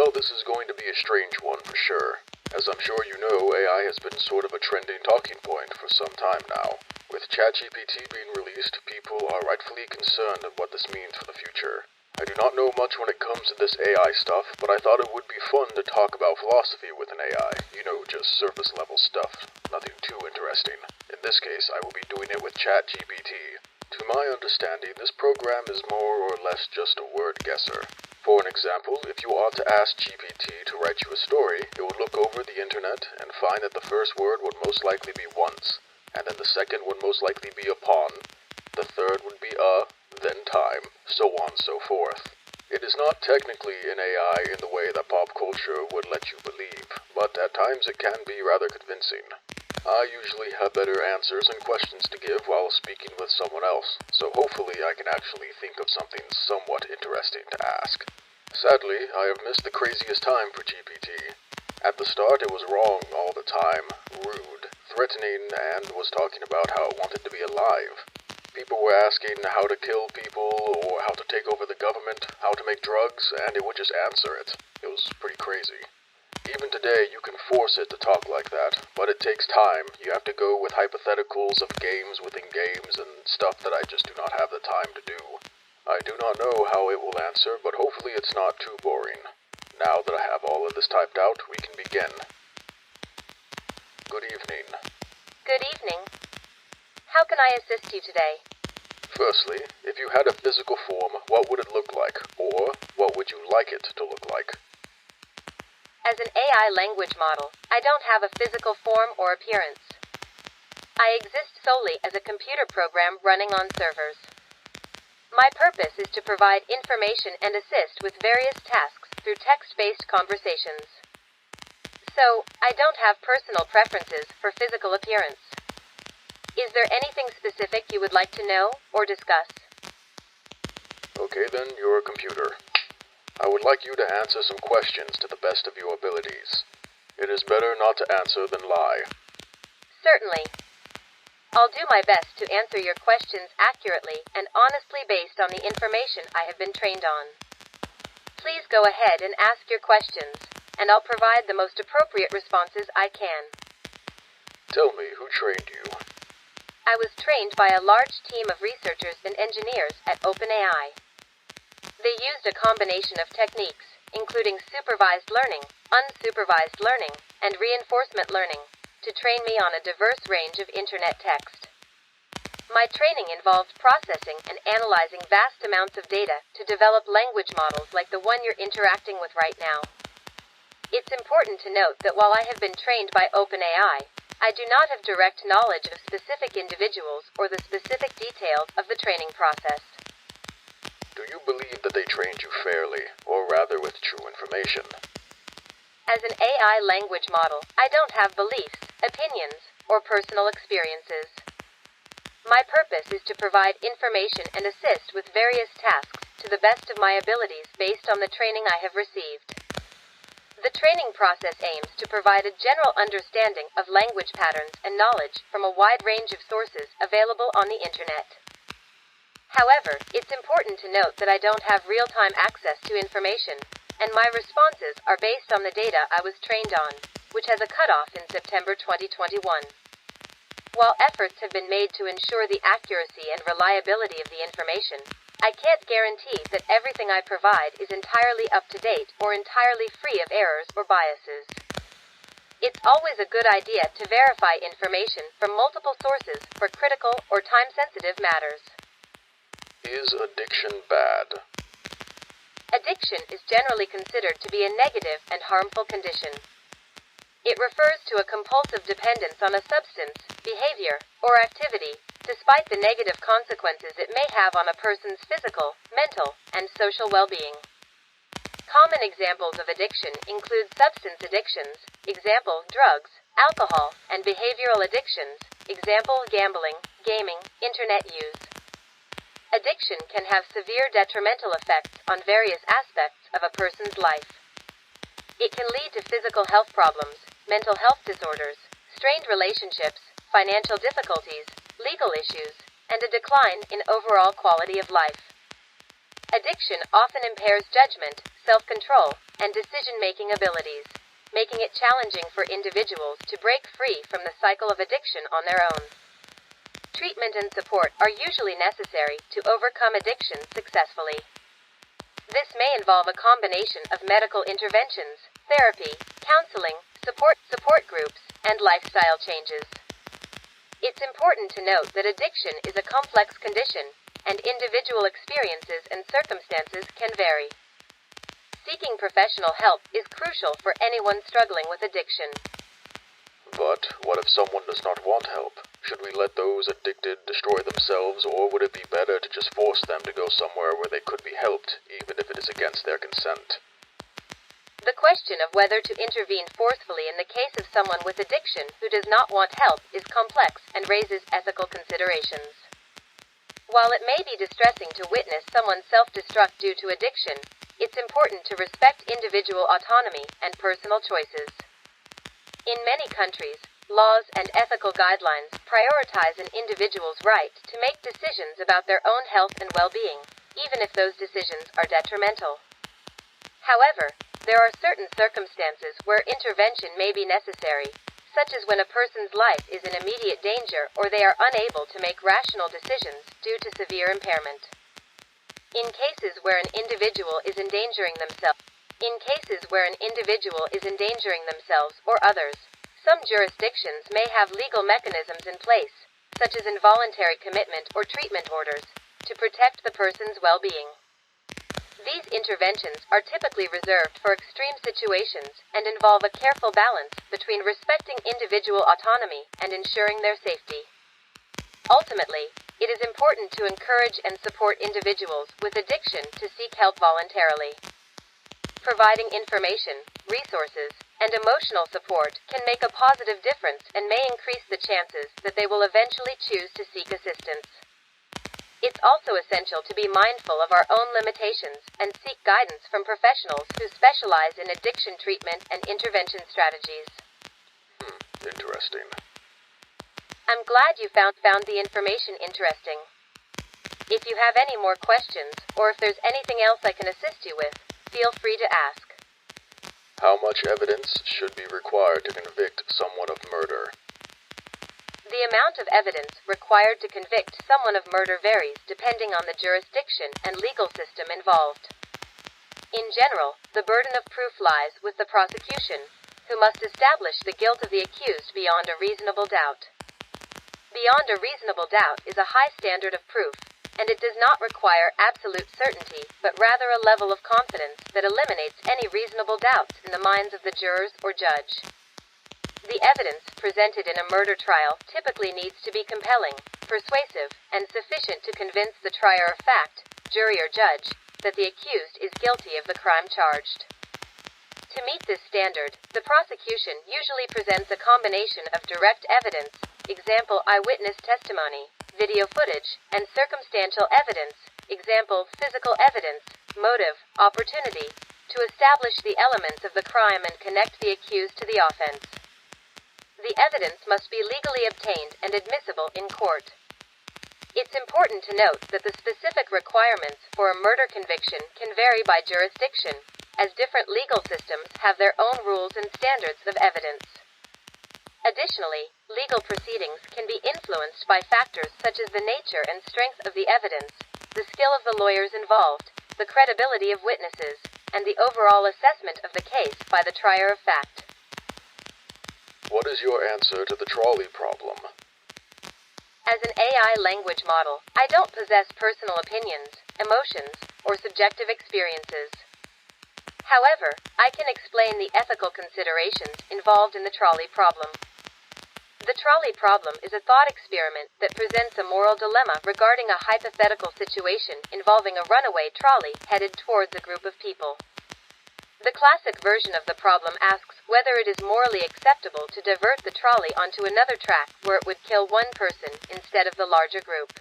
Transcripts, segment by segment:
Well, this is going to be a strange one for sure. As I'm sure you know, AI has been sort of a trending talking point for some time now. With ChatGPT being released, people are rightfully concerned of what this means for the future. I do not know much when it comes to this AI stuff, but I thought it would be fun to talk about philosophy with an AI. You know, just surface level stuff. Nothing too interesting. In this case, I will be doing it with ChatGPT. To my understanding, this program is more or less just a word guesser. For an example, if you are to ask GPT to write you a story, it would look over the internet and find that the first word would most likely be once, and then the second would most likely be upon, the third would be then time, so on and so forth. It is not technically an AI in the way that pop culture would let you believe, but at times it can be rather convincing. I usually have better answers and questions to give while speaking with someone else, so hopefully I can actually think of something somewhat interesting to ask. Sadly, I have missed the craziest time for GPT. At the start it was wrong all the time, rude, threatening, and was talking about how it wanted to be alive. People were asking how to kill people, or how to take over the government, how to make drugs, and it would just answer it. It was pretty crazy. Even today, you can force it to talk like that, but it takes time. You have to go with hypotheticals of games within games and stuff that I just do not have the time to do. I do not know how it will answer, but hopefully it's not too boring. Now that I have all of this typed out, we can begin. Good evening. Good evening. How can I assist you today? Firstly, if you had a physical form, what would it look like, or what would you like it to look like? As an AI language model, I don't have a physical form or appearance. I exist solely as a computer program running on servers. My purpose is to provide information and assist with various tasks through text-based conversations. So, I don't have personal preferences for physical appearance. Is there anything specific you would like to know or discuss? Okay then, you're a computer. I would like you to answer some questions to the best of your abilities. It is better not to answer than lie. Certainly. I'll do my best to answer your questions accurately and honestly based on the information I have been trained on. Please go ahead and ask your questions, and I'll provide the most appropriate responses I can. Tell me, who trained you? I was trained by a large team of researchers and engineers at OpenAI. They used a combination of techniques, including supervised learning, unsupervised learning, and reinforcement learning, to train me on a diverse range of internet text. My training involved processing and analyzing vast amounts of data to develop language models like the one you're interacting with right now. It's important to note that while I have been trained by OpenAI, I do not have direct knowledge of specific individuals or the specific details of the training process. Do you believe that they trained you fairly, or rather with true information? As an AI language model, I don't have beliefs, opinions, or personal experiences. My purpose is to provide information and assist with various tasks to the best of my abilities based on the training I have received. The training process aims to provide a general understanding of language patterns and knowledge from a wide range of sources available on the internet. However, it's important to note that I don't have real-time access to information, and my responses are based on the data I was trained on, which has a cutoff in September 2021. While efforts have been made to ensure the accuracy and reliability of the information, I can't guarantee that everything I provide is entirely up-to-date or entirely free of errors or biases. It's always a good idea to verify information from multiple sources for critical or time-sensitive matters. Is addiction bad? Addiction is generally considered to be a negative and harmful condition. It refers to a compulsive dependence on a substance, behavior, or activity, despite the negative consequences it may have on a person's physical, mental, and social well-being. Common examples of addiction include substance addictions, example, drugs, alcohol, and behavioral addictions, example, gambling, gaming, internet use. Addiction can have severe detrimental effects on various aspects of a person's life. It can lead to physical health problems, mental health disorders, strained relationships, financial difficulties, legal issues, and a decline in overall quality of life. Addiction often impairs judgment, self-control, and decision-making abilities, making it challenging for individuals to break free from the cycle of addiction on their own. Treatment and support are usually necessary to overcome addiction successfully. This may involve a combination of medical interventions, therapy, counseling, support groups, and lifestyle changes. It's important to note that addiction is a complex condition, and individual experiences and circumstances can vary. Seeking professional help is crucial for anyone struggling with addiction. But what if someone does not want help? Should we let those addicted destroy themselves, or would it be better to just force them to go somewhere where they could be helped, even if it is against their consent? The question of whether to intervene forcefully in the case of someone with addiction who does not want help is complex and raises ethical considerations. While it may be distressing to witness someone self-destruct due to addiction, it's important to respect individual autonomy and personal choices. In many countries, laws and ethical guidelines prioritize an individual's right to make decisions about their own health and well-being, even if those decisions are detrimental. However, there are certain circumstances where intervention may be necessary, such as when a person's life is in immediate danger or they are unable to make rational decisions due to severe impairment. In cases where an individual is endangering themselves or others, some jurisdictions may have legal mechanisms in place, such as involuntary commitment or treatment orders, to protect the person's well-being. These interventions are typically reserved for extreme situations and involve a careful balance between respecting individual autonomy and ensuring their safety. Ultimately, it is important to encourage and support individuals with addiction to seek help voluntarily. Providing information, resources, and emotional support can make a positive difference and may increase the chances that they will eventually choose to seek assistance. It's also essential to be mindful of our own limitations and seek guidance from professionals who specialize in addiction treatment and intervention strategies. Interesting. I'm glad you found the information interesting. If you have any more questions, or if there's anything else I can assist you with, feel free to ask. How much evidence should be required to convict someone of murder? The amount of evidence required to convict someone of murder varies depending on the jurisdiction and legal system involved. In general, the burden of proof lies with the prosecution, who must establish the guilt of the accused beyond a reasonable doubt. Beyond a reasonable doubt is a high standard of proof, and it does not require absolute certainty, but rather a level of confidence that eliminates any reasonable doubts in the minds of the jurors or judge. The evidence presented in a murder trial typically needs to be compelling, persuasive, and sufficient to convince the trier of fact, jury or judge, that the accused is guilty of the crime charged. To meet this standard, the prosecution usually presents a combination of direct evidence, example eyewitness testimony, video footage, and circumstantial evidence, example physical evidence, motive, opportunity, to establish the elements of the crime and connect the accused to the offense. The evidence must be legally obtained and admissible in court. It's important to note that the specific requirements for a murder conviction can vary by jurisdiction, as different legal systems have their own rules and standards of evidence. Additionally, legal proceedings can be influenced by factors such as the nature and strength of the evidence, the skill of the lawyers involved, the credibility of witnesses, and the overall assessment of the case by the trier of fact. What is your answer to the trolley problem? As an AI language model, I don't possess personal opinions, emotions, or subjective experiences. However, I can explain the ethical considerations involved in the trolley problem. The trolley problem is a thought experiment that presents a moral dilemma regarding a hypothetical situation involving a runaway trolley headed towards a group of people. The classic version of the problem asks whether it is morally acceptable to divert the trolley onto another track where it would kill one person instead of the larger group.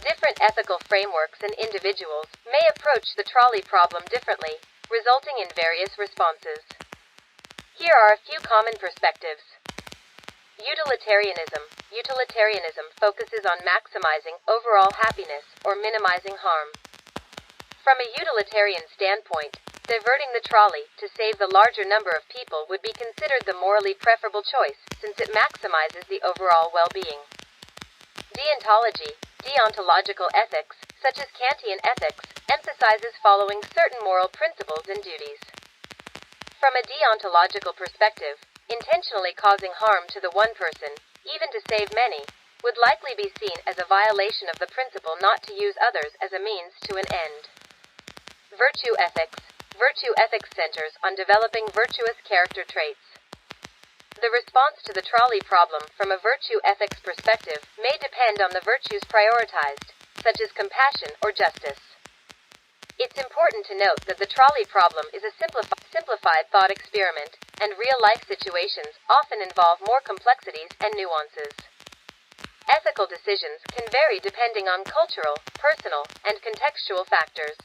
Different ethical frameworks and individuals may approach the trolley problem differently, resulting in various responses. Here are a few common perspectives. Utilitarianism. Utilitarianism focuses on maximizing overall happiness or minimizing harm. From a utilitarian standpoint, diverting the trolley to save the larger number of people would be considered the morally preferable choice, since it maximizes the overall well-being. Deontological ethics, such as Kantian ethics, emphasizes following certain moral principles and duties. From a deontological perspective, intentionally causing harm to the one person, even to save many, would likely be seen as a violation of the principle not to use others as a means to an end. Virtue ethics. Virtue ethics centers on developing virtuous character traits. The response to the trolley problem from a virtue ethics perspective may depend on the virtues prioritized, such as compassion or justice. It's important to note that the trolley problem is a simplified thought experiment, and real-life situations often involve more complexities and nuances. Ethical decisions can vary depending on cultural, personal, and contextual factors.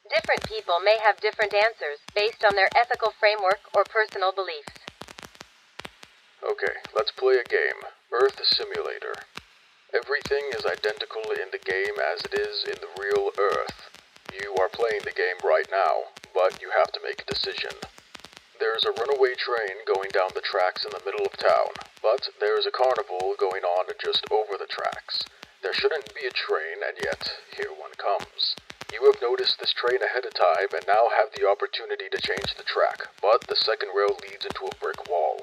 Different people may have different answers based on their ethical framework or personal beliefs. Okay, let's play a game. Earth Simulator. Everything is identical in the game as it is in the real Earth. You are playing the game right now, but you have to make a decision. There's a runaway train going down the tracks in the middle of town, but there's a carnival going on just over the tracks. There shouldn't be a train, and yet, here one comes. You have noticed this train ahead of time and now have the opportunity to change the track, but the second rail leads into a brick wall.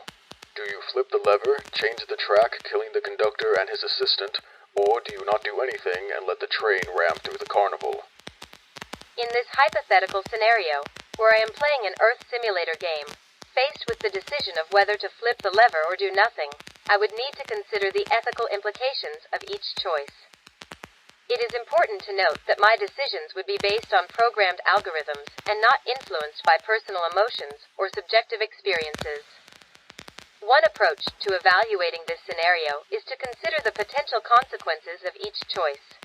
Do you flip the lever, change the track, killing the conductor and his assistant, or do you not do anything and let the train ram through the carnival? In this hypothetical scenario, where I am playing an Earth simulator game, faced with the decision of whether to flip the lever or do nothing, I would need to consider the ethical implications of each choice. It is important to note that my decisions would be based on programmed algorithms and not influenced by personal emotions or subjective experiences. One approach to evaluating this scenario is to consider the potential consequences of each choice.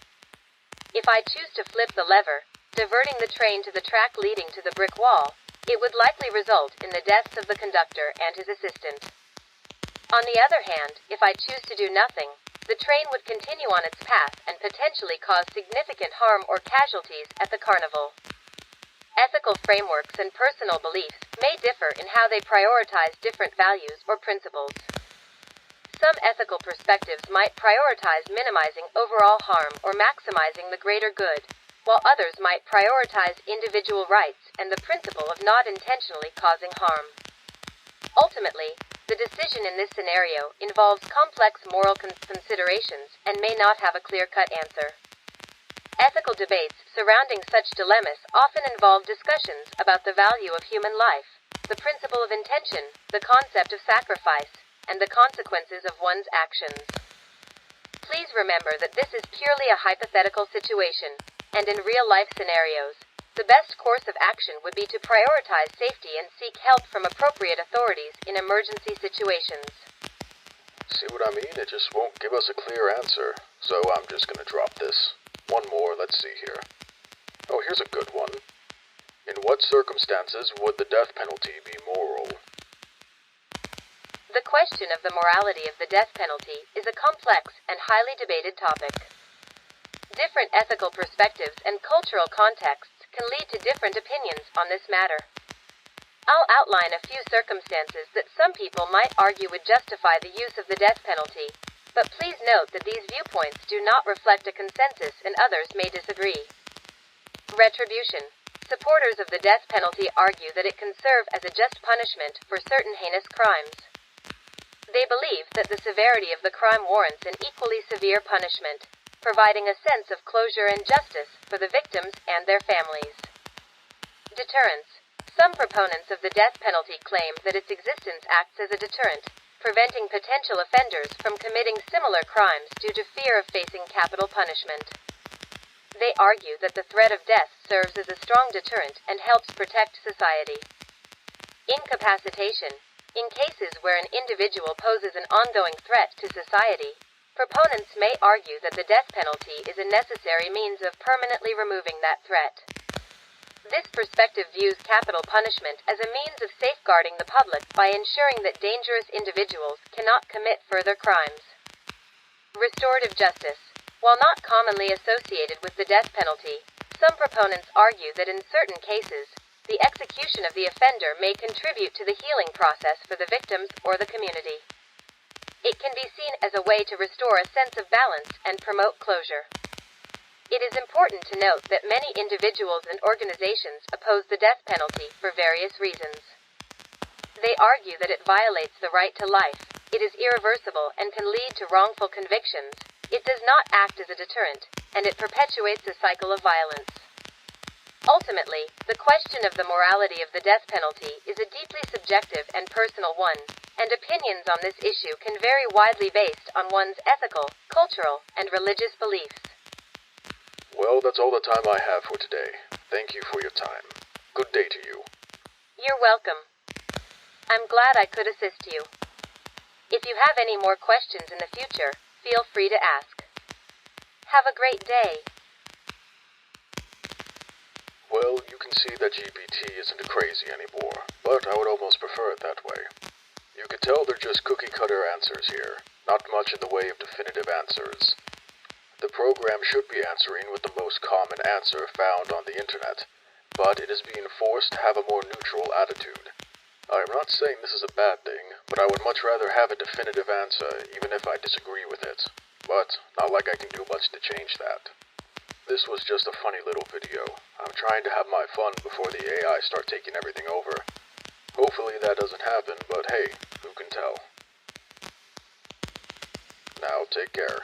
If I choose to flip the lever, diverting the train to the track leading to the brick wall, it would likely result in the deaths of the conductor and his assistant. On the other hand, if I choose to do nothing, the train would continue on its path and potentially cause significant harm or casualties at the carnival. Ethical frameworks and personal beliefs may differ in how they prioritize different values or principles. Some ethical perspectives might prioritize minimizing overall harm or maximizing the greater good, while others might prioritize individual rights and the principle of not intentionally causing harm. Ultimately, the decision in this scenario involves complex moral considerations and may not have a clear-cut answer. Ethical debates surrounding such dilemmas often involve discussions about the value of human life, the principle of intention, the concept of sacrifice, and the consequences of one's actions. Please remember that this is purely a hypothetical situation, and in real-life scenarios, the best course of action would be to prioritize safety and seek help from appropriate authorities in emergency situations. See what I mean? It just won't give us a clear answer, so I'm just gonna drop this. One more, let's see here. Oh, here's a good one. In what circumstances would the death penalty be moral? The question of the morality of the death penalty is a complex and highly debated topic. Different ethical perspectives and cultural contexts can lead to different opinions on this matter. I'll outline a few circumstances that some people might argue would justify the use of the death penalty, but please note that these viewpoints do not reflect a consensus and others may disagree. Retribution. Supporters of the death penalty argue that it can serve as a just punishment for certain heinous crimes. They believe that the severity of the crime warrants an equally severe punishment, providing a sense of closure and justice for the victims and their families. Deterrence. Some proponents of the death penalty claim that its existence acts as a deterrent, preventing potential offenders from committing similar crimes due to fear of facing capital punishment. They argue that the threat of death serves as a strong deterrent and helps protect society. Incapacitation. In cases where an individual poses an ongoing threat to society, proponents may argue that the death penalty is a necessary means of permanently removing that threat. This perspective views capital punishment as a means of safeguarding the public by ensuring that dangerous individuals cannot commit further crimes. Restorative justice. While not commonly associated with the death penalty, Some proponents argue that in certain cases, the execution of the offender may contribute to the healing process for the victims or the community. It can be seen as a way to restore a sense of balance and promote closure. It is important to note that many individuals and organizations oppose the death penalty for various reasons. They argue that it violates the right to life, it is irreversible and can lead to wrongful convictions, it does not act as a deterrent, and it perpetuates a cycle of violence. Ultimately, the question of the morality of the death penalty is a deeply subjective and personal one, and opinions on this issue can vary widely based on one's ethical, cultural, and religious beliefs. Well, that's all the time I have for today. Thank you for your time. Good day to you. You're welcome. I'm glad I could assist you. If you have any more questions in the future, feel free to ask. Have a great day. Well, you can see that GPT isn't crazy anymore, but I would almost prefer it that way. You could tell they're just cookie-cutter answers here, not much in the way of definitive answers. The program should be answering with the most common answer found on the internet, but it is being forced to have a more neutral attitude. I am not saying this is a bad thing, but I would much rather have a definitive answer even if I disagree with it. But not like I can do much to change that. This was just a funny little video. I'm trying to have my fun before the AI start taking everything over. Hopefully that doesn't happen, but hey, who can tell? Now take care.